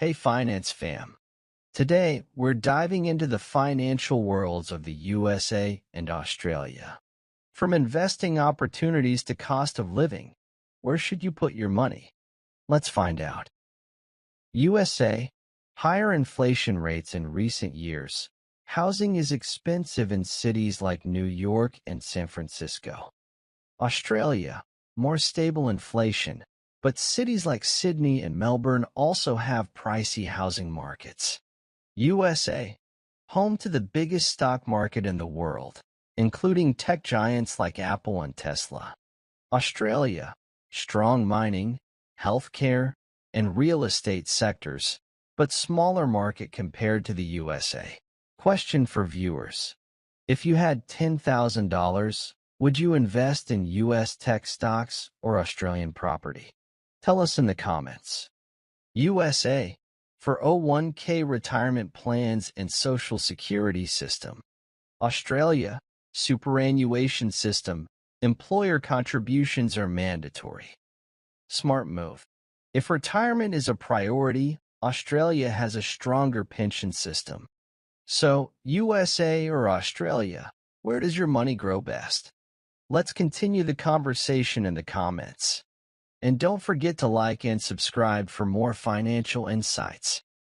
Hey Finance fam. Today, we're diving into the financial worlds of the USA and Australia. From investing opportunities to cost of living, where should you put your money? Let's find out. USA, higher inflation rates in recent years. Housing is expensive in cities like New York and San Francisco. Australia, more stable inflation, but cities like Sydney and Melbourne also have pricey housing markets. USA, home to the biggest stock market in the world, including tech giants like Apple and Tesla. Australia, strong mining, healthcare, and real estate sectors, but smaller market compared to the USA. Question for viewers. If you had $10,000, would you invest in US tech stocks or Australian property? Tell us in the comments. USA, for 01k retirement plans and social security system. Australia, superannuation system, employer contributions are mandatory. Smart move. If retirement is a priority, Australia has a stronger pension system. So, USA or Australia, where does your money grow best? Let's continue the conversation in the comments. And don't forget to like and subscribe for more financial insights.